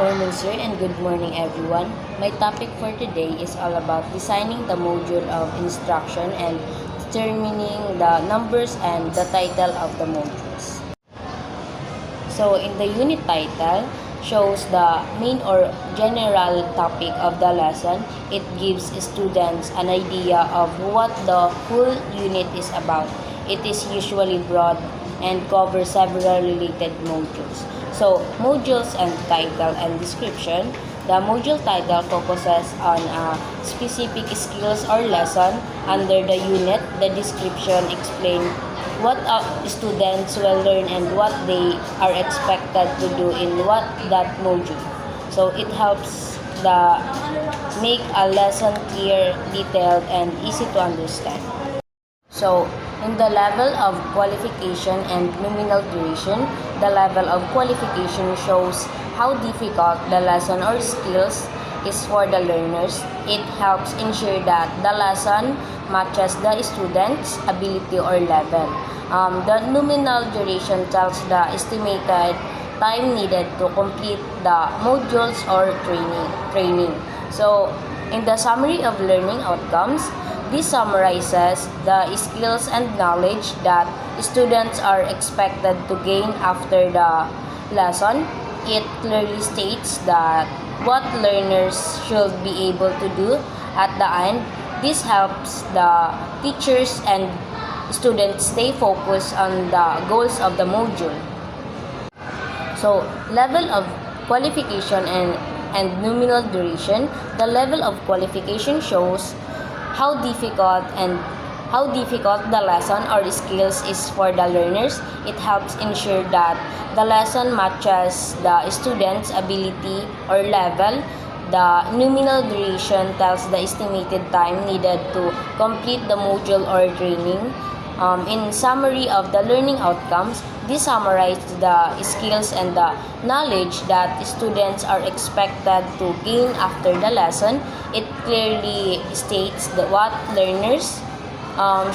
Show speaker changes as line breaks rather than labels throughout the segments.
morning, sir, and good morning, everyone. My topic for today is all about designing the module of instruction and determining the numbers and the title of the modules. So, in the unit title, shows the main or general topic of the lesson. It gives students an idea of what the whole unit is about. It is usually broad and covers several related modules. So, modules and title and description. The module title focuses on a specific skills or lesson. Under the unit, the description explains what students will learn and what they are expected to do in that module. So it helps the make a lesson clear, detailed, and easy to understand. So in the level of qualification and nominal duration, the level of qualification shows how difficult the lesson or skills is for the learners. It helps ensure that the lesson matches the student's ability or level. The nominal duration tells the estimated time needed to complete the modules or training. So, in the summary of learning outcomes, this summarizes the skills and knowledge that students are expected to gain after the lesson. It clearly states that what learners should be able to do at the end. This helps the teachers and students stay focused on the goals of the module. So, level of qualification and nominal duration. The level of qualification shows how difficult the lesson or skills is for the learners. It helps ensure that the lesson matches the student's ability or level. The nominal duration tells the estimated time needed to complete the module or training. In summary of the learning outcomes, this summarizes the skills and the knowledge that students are expected to gain after the lesson. It clearly states what learners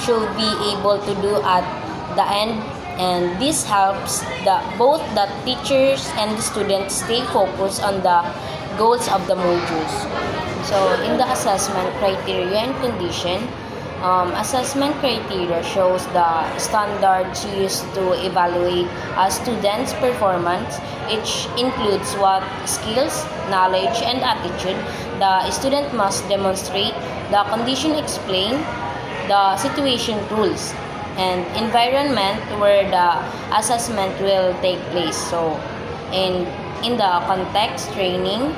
should be able to do at the end, and this helps both the teachers and the students stay focused on the goals of the modules. So, in the assessment criteria and condition, assessment criteria shows the standards used to evaluate a student's performance. Each includes what skills, knowledge, and attitude the student must demonstrate, the condition explained, the situation rules, and environment where the assessment will take place. So, in the context, training,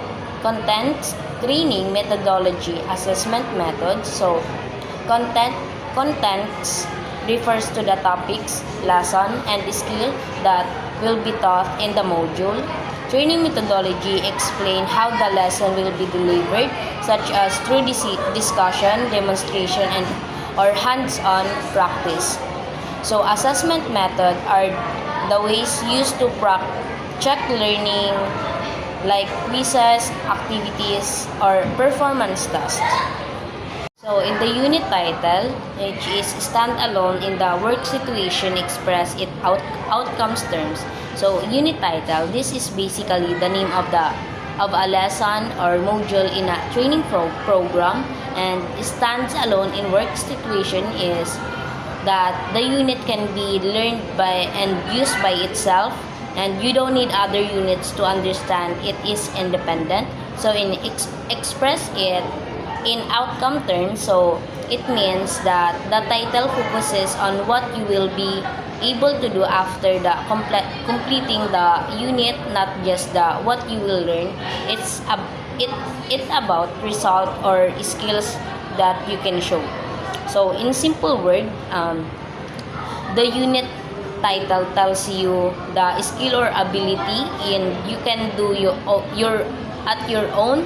methodology, assessment methods. So, contents refers to the topics, lesson, and skill that will be taught in the module. Training methodology explain how the lesson will be delivered, such as through discussion, demonstration, and or hands-on practice. So, assessment method are the ways used to check learning, like quizzes, activities, or performance tests. So, in the unit title, which is standalone in the work situation, express it outcomes terms. So, unit title, this is basically the name of a lesson or module in a training program, and stands alone in work situation is that the unit can be learned by and used by itself, and you don't need other units to understand it is independent. So in express it in outcome terms, so it means that the title focuses on what you will be able to do after the completing the unit, not just the what you will learn. It's about result or skills that you can show. So in simple word, the unit title tells you the skill or ability in you can do your at your own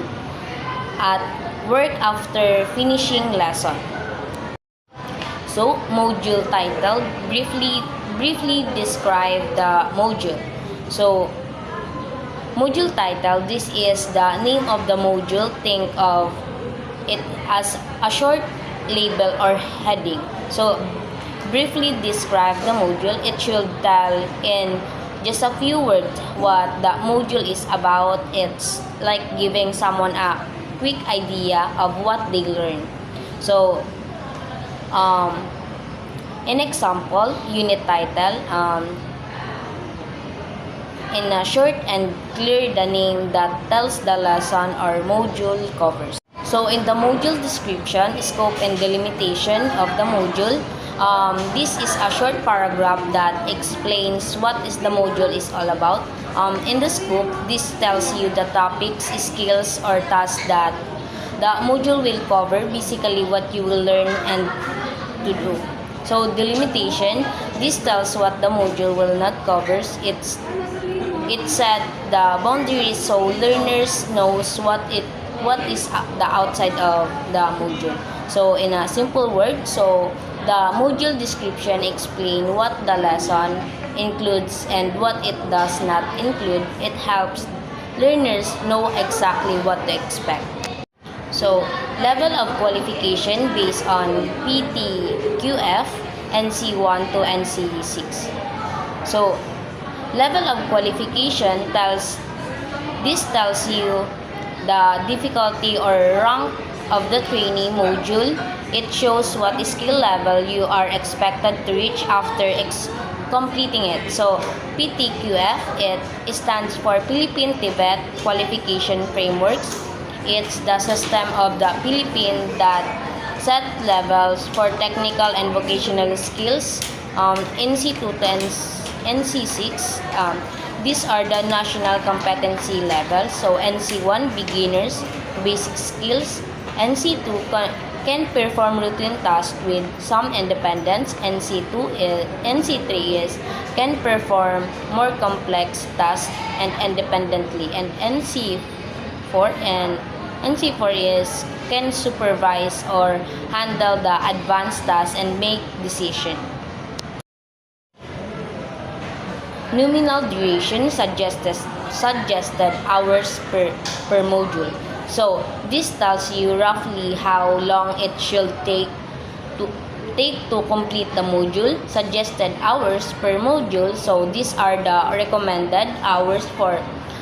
at work after finishing lesson. So module title briefly describe the module. So module title, this is the name of the module. Think of it as a short label or heading. So briefly describe the module. It should tell in just a few words what the module is about. It's like giving someone a quick idea of what they learn. So, in example, unit title, in a short and clear the name that tells the lesson or module covers. So in the module description, scope and delimitation of the module, this is a short paragraph that explains what is the module is all about. In the scope, this tells you the topics, skills, or tasks that the module will cover, basically what you will learn and to do. So delimitation, this tells what the module will not cover. It set the boundaries so learners knows what is the outside of the module. So in a simple word, so the module description explain what the lesson includes and what it does not include. It helps learners know exactly what to expect. So level of qualification based on PTQF, NC1 to NC6. So level of qualification tells you the difficulty or rank of the training module. It shows what skill level you are expected to reach after completing it. So PTQF, it stands for Philippine Tibet Qualification Frameworks. It's the system of the Philippines that set levels for technical and vocational skills. NC2 to NC6, these are the national competency levels. So NC1, beginners, basic skills. NC2 can perform routine tasks with some independence. NC3 is can perform more complex tasks and independently. And NC4 is can supervise or handle the advanced tasks and make decisions. Nominal duration suggested hours per module. So this tells you roughly how long it should take to complete the module. Suggested hours per module. So these are the recommended hours for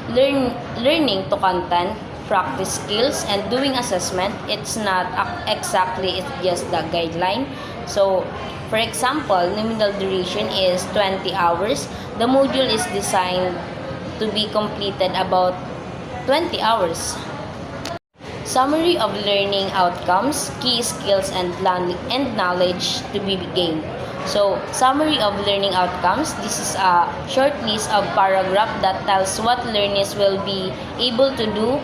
learning to content, practice skills, and doing assessment. It's not exactly, it's just the guideline. So for example, nominal duration is 20 hours. The module is designed to be completed about 20 hours. Summary of learning outcomes, key skills and knowledge to be gained. So, summary of learning outcomes, this is a short list of paragraph that tells what learners will be able to do,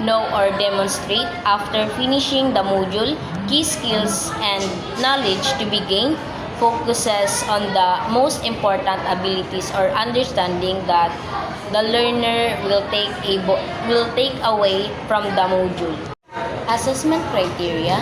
know or demonstrate after finishing the module. Key skills and knowledge to be gained focuses on the most important abilities or understanding that the learner will take away from the module. Assessment criteria,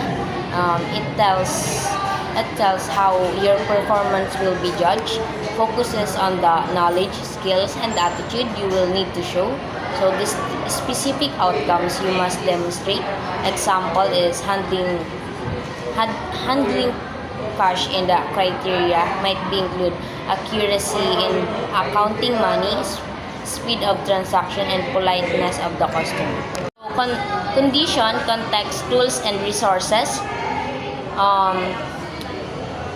it tells how your performance will be judged. Focuses on the knowledge, skills, and attitude you will need to show. So these specific outcomes you must demonstrate. Example is handling cash in the criteria might be include accuracy in accounting money, speed of transaction, and politeness of the customer. Condition, context, tools, and resources.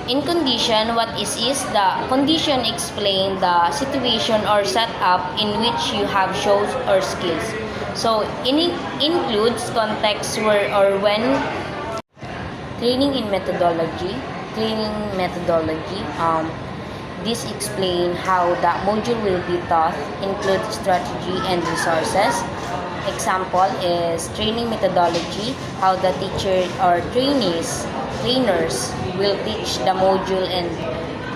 In condition, what is the condition explain the situation or setup in which you have shows or skills. So it includes context where or when. Training methodology. This explain how the module will be taught, include strategy and resources. Example is training methodology, how the teacher or trainers will teach the module and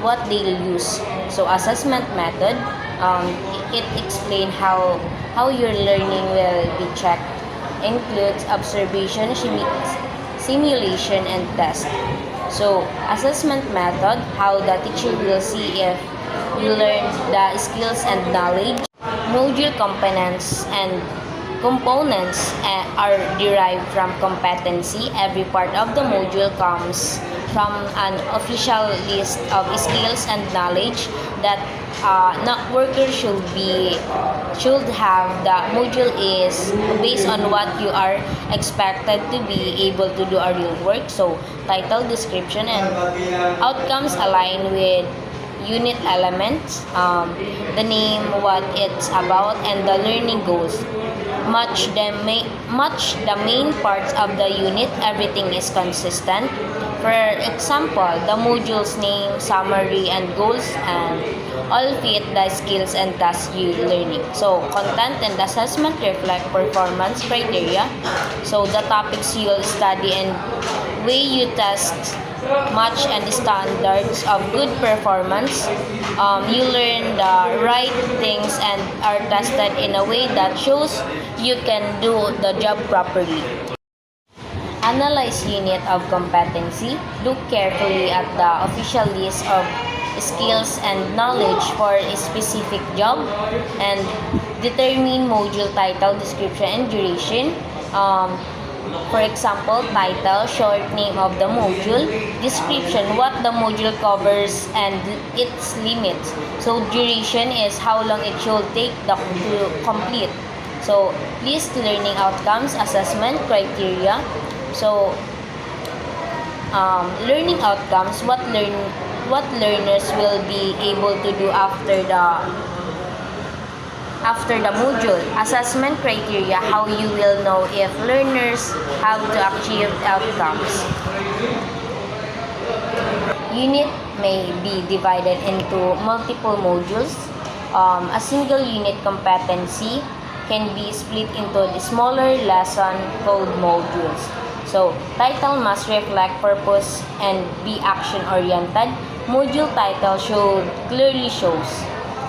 what they'll use. So assessment method, it explain how your learning will be checked, includes observation, simulation, and test. So assessment method, how the teacher will see if you learn the skills and knowledge. Module components are derived from competency. Every part of the module comes from an official list of skills and knowledge that workers should have. The module is based on what you are expected to be able to do a real work. So title, description, and outcomes align with unit elements, the name, what it's about, and the learning goals. Much the main parts of the unit, everything is consistent. For example, the module's name, summary, and goals, and all fit the skills and tasks you learning. So, content and assessment reflect performance criteria. So, the topics you'll study and way you test match and standards of good performance. You learn the right things and are tested in a way that shows you can do the job properly. Analyze unit of competency. Look carefully at the official list of skills and knowledge for a specific job and determine module title, description, and duration. For example, title, short name of the module, description, what the module covers and its limits. So duration is how long it should take to complete. So list learning outcomes, assessment criteria. So learning outcomes, what learners will be able to do after the module. Assessment criteria, how you will know if learners have to achieve outcomes. Unit may be divided into multiple modules. A single unit competency can be split into the smaller lesson called modules. So, title must reflect purpose and be action-oriented. Module title should clearly shows.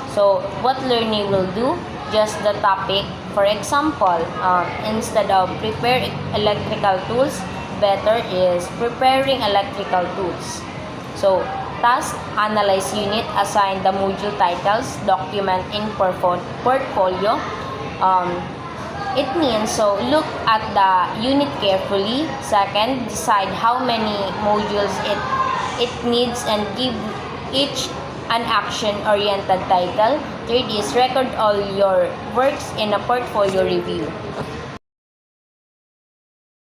So, what learning will do? Just the topic. For example, instead of prepare electrical tools, better is preparing electrical tools. So, task, analyze unit, assign the module titles, document in portfolio. It means, so look at the unit carefully. Second, decide how many modules it needs and give each an action-oriented title. Third is record all your works in a portfolio review.